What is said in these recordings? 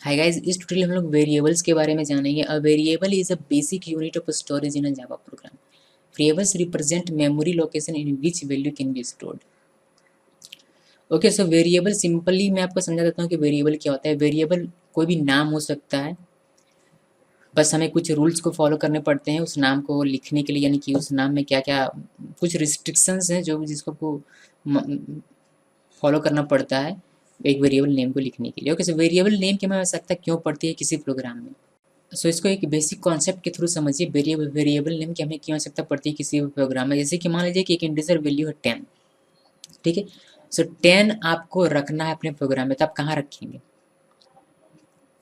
Hi guys, इस tutorial में हम लोग वेरिएबल्स के बारे में जानेंगे। A variable is a basic unit of storage in a Java program. Variables represent memory location in which value can be stored. Okay, so variable simply मैं आपको समझा देता हूँ कि वेरिएबल क्या होता है। वेरिएबल कोई भी नाम हो सकता है, बस हमें कुछ रूल्स को फॉलो करने पड़ते हैं उस नाम को लिखने के लिए, यानी कि उस नाम में क्या क्या कुछ रिस्ट्रिक्शंस हैं जो जिसको फॉलो करना पड़ता है एक वेरिएबल नेम को लिखने के लिए। ओके, सो वेरिएबल नेम की हमें आवश्यकता क्यों पड़ती है किसी प्रोग्राम में। सो इसको एक बेसिक कॉन्सेप्ट के थ्रू समझिए। वेरिएबल नेम की हमें क्यों आवश्यकता पड़ती है किसी भी प्रोग्राम में। जैसे कि मान लीजिए कि एक इंटीजर वैल्यू है 10, ठीक है। सो 10 आपको रखना है अपने प्रोग्राम में, तो आप कहाँ रखेंगे?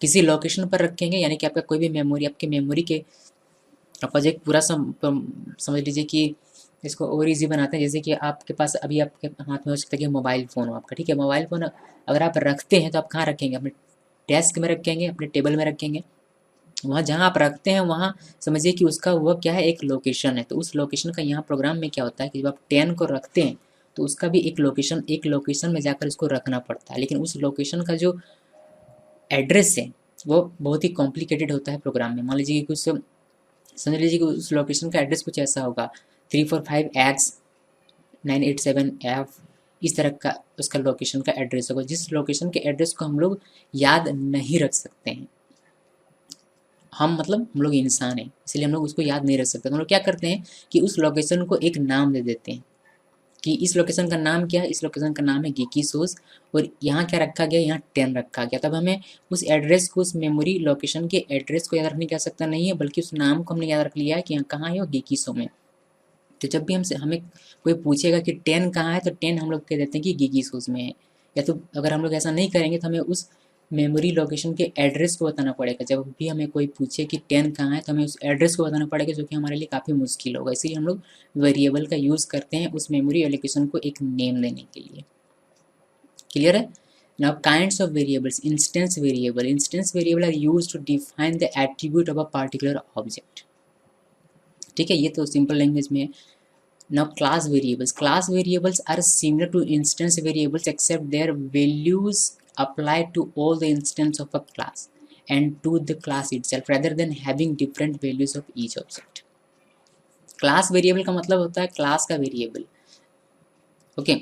किसी लोकेशन पर रखेंगे, यानी कि आपका कोई भी मेमोरी, आपके मेमोरी के आप एक पूरा समझ लीजिए कि इसको और ईजी बनाते हैं। जैसे कि आपके पास अभी आपके हाथ में हो सकता है कि मोबाइल फ़ोन हो आपका, ठीक है। मोबाइल फ़ोन अगर आप रखते हैं तो आप कहाँ रखेंगे? अपने डेस्क में रखेंगे, अपने टेबल में रखेंगे। वहाँ जहाँ आप रखते हैं वहाँ समझिए कि उसका वो क्या है, एक लोकेशन है। तो उस लोकेशन का यहाँ प्रोग्राम में क्या होता है कि जब आप 10 को रखते हैं तो उसका भी एक लोकेशन में जाकर उसको रखना पड़ता है। लेकिन उस लोकेशन का जो एड्रेस है वो बहुत ही कॉम्प्लिकेटेड होता है प्रोग्राम में। मान लीजिए कि कुछ समझ लीजिए कि उस लोकेशन का एड्रेस कुछ ऐसा होगा 345X987F, इस तरह का उसका लोकेशन का एड्रेस होगा, जिस लोकेशन के एड्रेस को हम लोग याद नहीं रख सकते हैं। हम लोग इंसान हैं, इसलिए हम लोग उसको याद नहीं रख सकते। हम लोग क्या करते हैं कि उस लोकेशन को एक नाम दे देते हैं कि इस लोकेशन का नाम क्या है, इस लोकेशन का नाम है गिकी सोस, और यहाँ क्या रखा गया, यहाँ 10 रखा गया। तब हमें उस एड्रेस को, उस मेमोरी लोकेशन के एड्रेस को याद रखने की आवश्यकता नहीं है, बल्कि उस नाम को हमने याद रख लिया है कि यहाँ कहाँ है, वो गिकी सो में। तो जब भी हमसे हमें कोई पूछेगा कि 10 कहाँ है, तो 10 हम लोग कह देते हैं कि गिगी सोस में है। या तो अगर हम लोग ऐसा नहीं करेंगे तो हमें उस मेमोरी लोकेशन के एड्रेस को बताना पड़ेगा। जब भी हमें कोई पूछे कि 10 कहाँ है तो हमें उस एड्रेस को बताना पड़ेगा, जो कि हमारे लिए काफ़ी मुश्किल होगा। इसीलिए हम लोग वेरिएबल का यूज़ करते हैं उस मेमोरी लोकेशन को एक नेम देने के लिए। क्लियर है? Now kinds of variables. Instance variable are used to define the attribute of a particular object. ठीक है, ये तो सिंपल लैंग्वेज में है। Now class variables are similar to instance variables except their values apply to all the instance of a class and to the class itself rather than having different values of each object. Class variable का मतलब होता है class का variable. Okay,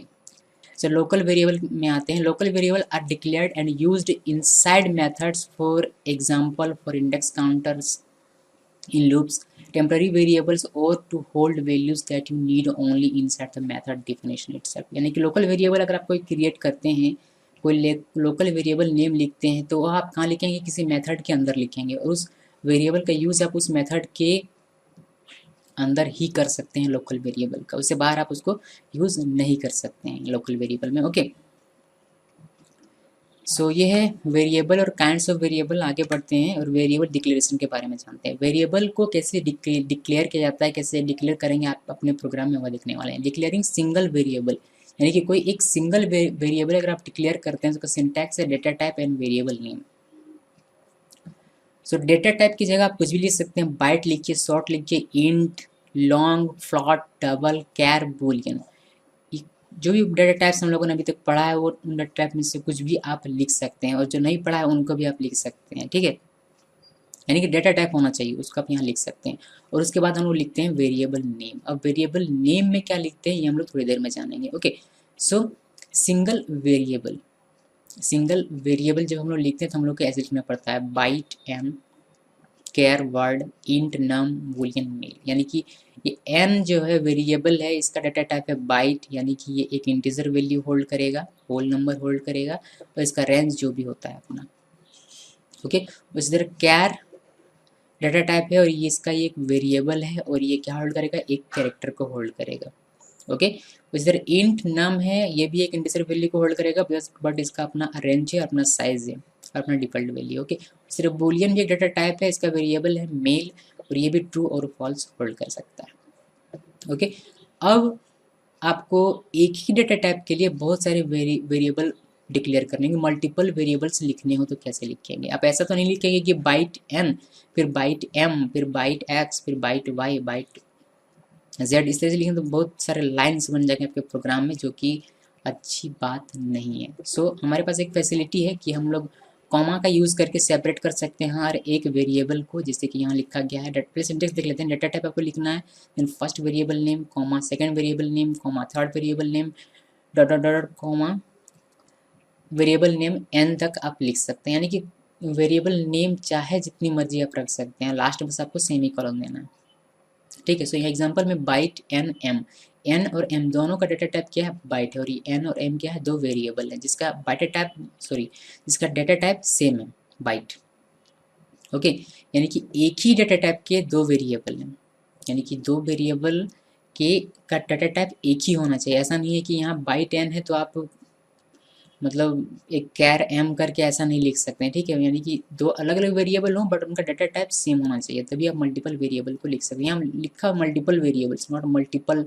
so local variable में आते हैं। Local variable are declared and used inside methods, for example for index counters in loops, temporary variables, or to hold values that you need only inside the method definition itself। यानी कि local variable अगर आप कोई create करते हैं, कोई local variable name लिखते हैं, तो वह आप कहाँ लिखेंगे? किसी मेथड के अंदर लिखेंगे, और उस वेरिएबल का यूज़ आप उस मेथड के अंदर ही कर सकते हैं लोकल वेरिएबल का। उससे बाहर आप उसको यूज़ नहीं कर सकते हैं लोकल वेरिएबल में। ओके, सो ये है वेरिएबल और काइंड्स ऑफ वेरिएबल। आगे बढ़ते हैं और वेरिएबल डिक्लेरेशन के बारे में जानते हैं। वेरिएबल को कैसे डिक्लेयर किया जाता है, कैसे डिक्लेयर करेंगे आप अपने प्रोग्राम में, वह देखने वाले हैं। डिक्लेयरिंग सिंगल वेरिएबल, यानी कि कोई एक सिंगल वेरिएबल अगर आप डिक्लेयर करते हैं तो उसका सिंटैक्स है data type and variable name. So data type की जगह आप कुछ भी लिख सकते हैं। बाइट लिखिए, शॉर्ट लिखिए, इंट, लॉन्ग, फ्लॉट, डबल, कैर, बूलियन। जो भी डेटा टाइप्स हम लोगों ने अभी तक पढ़ा है वो उन डेटा टाइप में से कुछ भी आप लिख सकते हैं, और जो नहीं पढ़ा है उनको भी आप लिख सकते हैं, ठीक है। यानी कि डेटा टाइप होना चाहिए, उसको आप यहाँ लिख सकते हैं। और उसके बाद हम लोग लिखते हैं वेरिएबल नेम। अब वेरिएबल नेम में क्या लिखते हैं ये हम लोग थोड़ी देर में जानेंगे। ओके, सो सिंगल वेरिएबल जब हम लोग लिखते हैं तो हम लोग को ऐसे लिखना पड़ता है, byte m, char, word, int, num, boolean, mail. यानी कि ये n जो है वेरिएबल है, इसका डाटा टाइप है बाइट, यानी कि ये एक इंटीजर वैल्यू होल्ड करेगा, होल नंबर होल्ड करेगा, और इसका रेंज जो भी होता है अपना। ओके, उस तरह कैर डाटा टाइप है और ये इसका ये एक वेरिएबल है, और ये क्या होल्ड करेगा? एक कैरेक्टर को होल्ड करेगा। ओके, उस तरह इंट नम है, ये भी एक इंटीजर वैल्यू को होल्ड करेगा, बट इसका अपना रेंज है, अपना साइज है, अपना डिफॉल्ट वैल्यू। ओके, सिर्फ बूलियन भी एक डाटा टाइप है, इसका वेरिएबल है मेल, और ये भी ट्रू और फॉल्स होल्ड कर सकता है। ओके, अब आपको एक ही डेटा टाइप के लिए बहुत सारे वेरिएबल डिक्लेयर करने के, मल्टीपल वेरिएबल्स लिखने हो तो कैसे लिखेंगे? आप ऐसा तो नहीं लिखेंगे कि बाइट n, फिर बाइट m, फिर बाइट x, फिर बाइट y, बाइट z, इस तरह से लिखेंगे तो बहुत सारे लाइन्स बन जाएंगे आपके प्रोग्राम में, जो कि अच्छी बात नहीं है। सो हमारे पास एक फैसिलिटी है कि हम लोग कॉमा का यूज़ करके सेपरेट कर सकते हैं हर एक वेरिएबल को, जैसे कि यहाँ लिखा गया है। पहले सिंटेक्स देख लेते हैं। डेटा टाइप आपको लिखना है, then first variable name comma second variable name comma third variable name dot dot dot comma variable name n तक आप लिख सकते हैं, यानी कि वेरिएबल नेम चाहे जितनी मर्जी आप रख सकते हैं, लास्ट बस आपको सेमी कॉलन देना है, ठीक है। सो यहाँ एग्जांपल में बाइट एन एम, एन और एम दोनों का डेटा टाइप क्या है, बाइट है, और ये एन और एम क्या है, दो वेरिएबल है जिसका बाइट टाइप जिसका डेटा टाइप सेम है, बाइट। ओके, यानी कि एक ही डेटा टाइप के दो वेरिएबल हैं, यानी कि दो वेरिएबल के का डेटा टाइप एक ही होना चाहिए। ऐसा नहीं है कि यहाँ बाइट एन है तो आप मतलब एक कैर एम करके ऐसा नहीं लिख सकते हैं, ठीक है। यानी कि दो अलग अलग वेरिएबल हों बट उनका डाटा टाइप सेम होना चाहिए, तभी आप मल्टीपल वेरिएबल को लिख सकते हैं। यहाँ लिखा multiple variables, not multiple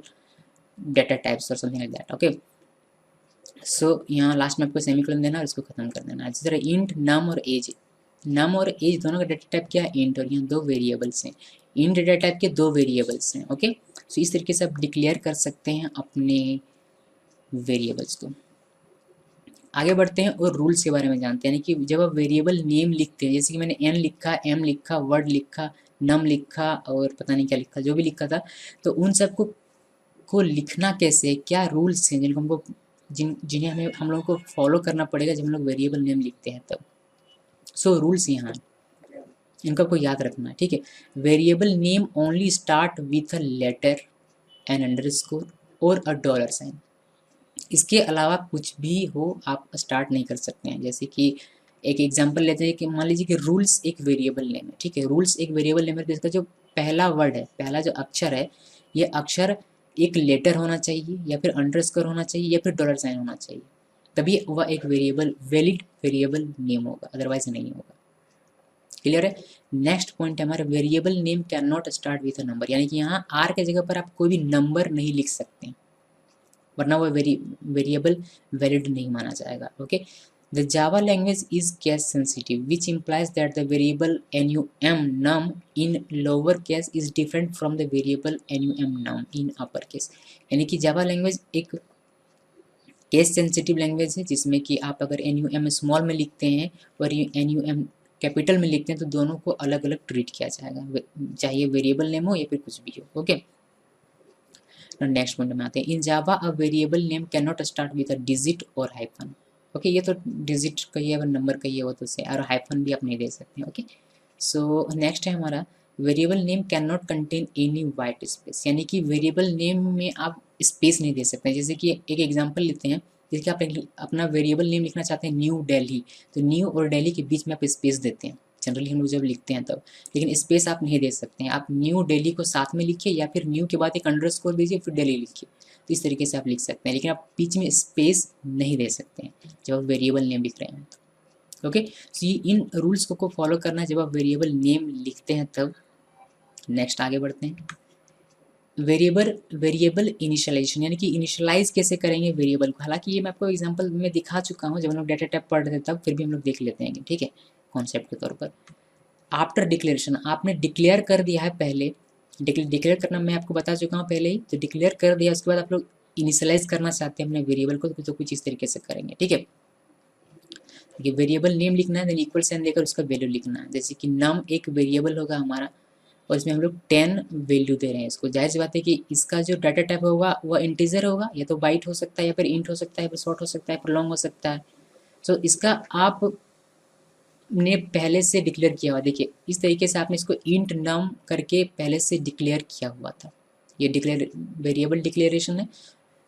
data types और समथिंग लाइक दैट। ओके, सो यहाँ लास्ट में आपको सेमीकोलन देना और इसको खत्म कर देना। जिस तरह इंट नम और एज, नम और एज दोनों का डाटा टाइप क्या है, इंट, और यहाँ दो वेरिएबल्स हैं, इंट डाटा टाइप के दो वेरिएबल्स हैं। ओके, सो इस तरीके से आप डिक्लेयर कर सकते हैं अपने वेरिएबल्स को। आगे बढ़ते हैं और रूल्स के बारे में जानते हैं, यानी कि जब आप वेरिएबल नेम लिखते हैं, जैसे कि मैंने एन लिखा, एम लिखा, वर्ड लिखा, नम लिखा और पता नहीं क्या लिखा, जो भी लिखा था, तो उन सबको लिखना कैसे, क्या रूल्स हैं जिनको हमको जिन्हें हमें हम लोगों को फॉलो करना पड़ेगा जब हम लोग वेरिएबल नेम लिखते हैं तब। सो रूल्स यहाँ इनको आपको याद रखना है, ठीक है। Variable name only start with a letter, an underscore और अ डॉलर साइन। इसके अलावा कुछ भी हो आप स्टार्ट नहीं कर सकते हैं। जैसे कि एक एग्जांपल लेते हैं कि मान लीजिए कि रूल्स एक वेरिएबल नेम है, ठीक है। रूल्स एक वेरिएबल नेम है, जिसका जो पहला वर्ड है, पहला जो अक्षर है, ये अक्षर एक लेटर होना चाहिए या फिर अंडरस्कोर होना चाहिए या फिर डॉलर साइन होना चाहिए, तभी वह एक वेरिएबल वैलिड वेरिएबल नेम होगा, अदरवाइज नहीं होगा। क्लियर है। नेक्स्ट पॉइंट है हमारा, variable name can not start with a number, यानी कि यहाँ आर के जगह पर आप कोई भी नंबर नहीं लिख सकते, वरना वो वेरिएबल वैलिड नहीं माना जाएगा। Okay, the Java language is case sensitive which implies that the variable num in lower case is different from the variable num in upper case। यानी कि जावा लैंग्वेज एक केस सेंसिटिव लैंग्वेज है, जिसमें कि आप अगर num स्मॉल में लिखते हैं और num कैपिटल में लिखते हैं तो दोनों को अलग अलग ट्रीट किया जाएगा, चाहे वेरिएबल नेम हो या फिर कुछ भी हो। ओके, नेक्स्ट पॉइंट में आते हैं। In Java a variable name can not start with a digit और हाइफन। ओके, ये तो डिजिट कहिए और नंबर कहिए वो तो से, और हाइफन भी आप नहीं दे सकते हैं। ओके, सो नेक्स्ट है हमारा, variable name can not contain any white space, यानी कि वेरिएबल नेम में आप स्पेस नहीं दे सकते। जैसे कि एक एग्जांपल लेते हैं, जैसे कि आप अपना वेरिएबल नेम लिखना चाहते हैं न्यू दिल्ली, तो न्यू और दिल्ली के बीच में आप स्पेस देते हैं जनरली हम लोग जब लिखते हैं तब, लेकिन स्पेस आप नहीं दे सकते हैं। आप न्यू दिल्ली को साथ में लिखिए या फिर न्यू के बाद एक अंडरस्कोर दीजिए फिर दिल्ली लिखिए, तो इस तरीके से आप लिख सकते हैं, लेकिन आप बीच में स्पेस नहीं दे सकते हैं जब आप वेरिएबल नेम लिख रहे हैं तो। ओके, सो इन रूल्स को फॉलो करना है जब आप वेरिएबल नेम लिखते हैं तब। नेक्स्ट आगे बढ़ते हैं, वेरिएबल इनिशियलाइजेशन, यानी कि इनिशियलाइज कैसे करेंगे वेरिएबल को। हालांकि ये मैं आपको एग्जांपल में दिखा चुका हूँ जब हम लोग डाटा टाइप पढ़ रहे थे तब, फिर भी हम लोग देख लेते हैं, ठीक है, कॉन्सेप्ट के तौर पर। आफ्टर डिक्लेरेशन, आपने डिक्लेयर कर दिया है पहले, डिक्लेयर करना मैं आपको बता चुका हूँ पहले ही, तो डिक्लेयर कर दिया उसके बाद आप लोग इनिशियलाइज करना चाहते हैं अपने वेरिएबल को, तो कुछ इस तरीके से करेंगे, ठीक है। वेरिएबल नेम लिखना है, देन इक्वल साइन देकर उसका वैल्यू लिखना है। जैसे कि नम एक वेरिएबल होगा हमारा और इसमें हम लोग 10 वैल्यू दे रहे हैं इसको, जाहिर सी बात है कि इसका जो डाटा टाइप होगा वह इंटीजर होगा, या तो बाइट हो सकता है या फिर इंट हो सकता है, या फिर शॉर्ट हो सकता है, फिर लॉन्ग हो सकता है। तो इसका आप ने पहले से डिक्लेयर किया हुआ, देखिए इस तरीके से आपने इसको इंट नम करके पहले से डिक्लेयर किया हुआ था, ये वेरिएबल डिक्लेरेशन है,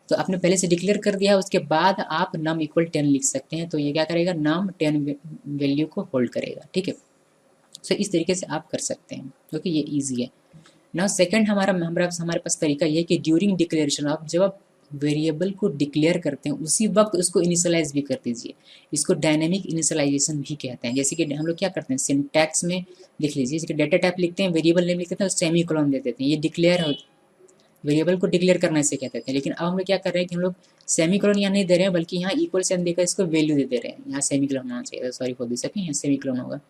तो आपने पहले से डिक्लेयर कर दिया, उसके बाद आप नम इक्वल 10 लिख सकते हैं, तो ये क्या करेगा, नम 10 वैल्यू को होल्ड करेगा, ठीक है। सो इस तरीके से आप कर सकते हैं क्योंकि ये ईजी है। नाउ सेकंड हमारे पास तरीका ये है कि ड्यूरिंग डिक्लेरेशन, आप जब आप वेरिएबल को डिक्लेयर करते हैं उसी वक्त उसको इनिशियलाइज भी कर दीजिए, इसको डायनेमिक इनिशियलाइजेशन भी कहते हैं। जैसे कि हम लोग क्या करते हैं, सिंटैक्स में लिख लीजिए, जैसे डेटा टाइप लिखते हैं, वेरिएबल नेम लिखते हैं, सेमी कोलन दे देते हैं, ये डिक्लेयर वेरिएबल को डिक्लेयर करने से कहते थे। लेकिन अब हम लोग क्या कर रहे हैं कि हम लोग सेमी कोलन यहाँ नहीं दे रहे हैं, बल्कि यहाँ इक्वल साइन देकर इसको वैल्यू दे रहे हैं, यहाँ सेमी कोलन होना चाहिए, सॉरी फॉर दिस, यहाँ सेमी कोलन होगा।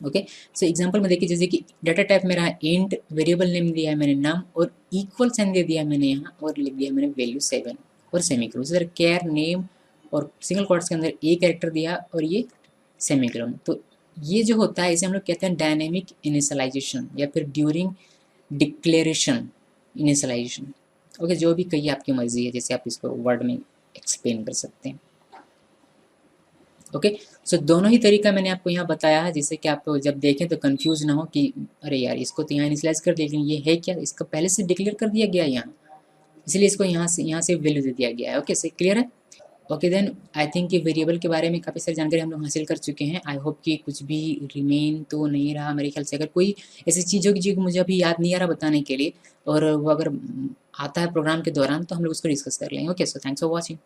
ओके, सो एग्जांपल में देखिए, जैसे कि डाटा टाइप मेरा इंट, वेरिएबल नेम दिया है मैंने नाम, और इक्वल साइन दे दिया मैंने यहाँ और लिख दिया मैंने वैल्यू 7 और semi colon. Sir care name और सिंगल कोट्स के अंदर ए कैरेक्टर दिया और ये सेमीकोलन। तो ये जो होता है इसे हम लोग कहते हैं डायनेमिक इनिशियलाइजेशन या फिर ड्यूरिंग डिक्लेरेशन इनिशियलाइजेशन। ओके, जो भी कहिए आपकी मर्जी है, जैसे आप इसको वर्ड में एक्सप्लेन कर सकते हैं। ओके, सो दोनों ही तरीका मैंने आपको यहाँ बताया है, जिससे कि आप जब देखें तो कंफ्यूज ना हो कि अरे यार इसको तो यहाँ इनिशियलाइज कर दिया, लेकिन ये है क्या, इसका पहले से डिक्लेयर कर दिया गया यहाँ, इसलिए इसको यहाँ से वैल्यू दे दिया गया है। ओके, से क्लियर है। ओके देन आई थिंक कि वेरिएबल के बारे में काफ़ी सारी जानकारी हम लोग हासिल कर चुके हैं। आई होप कि कुछ भी रिमेन तो नहीं रहा मेरे ख्याल से। अगर कोई ऐसी चीज़ होगी जो मुझे अभी याद नहीं आ रहा बताने के लिए, और वो अगर आता है प्रोग्राम के दौरान, तो हम लोग उसको डिस्कस कर लेंगे। Okay, so thanks for watching.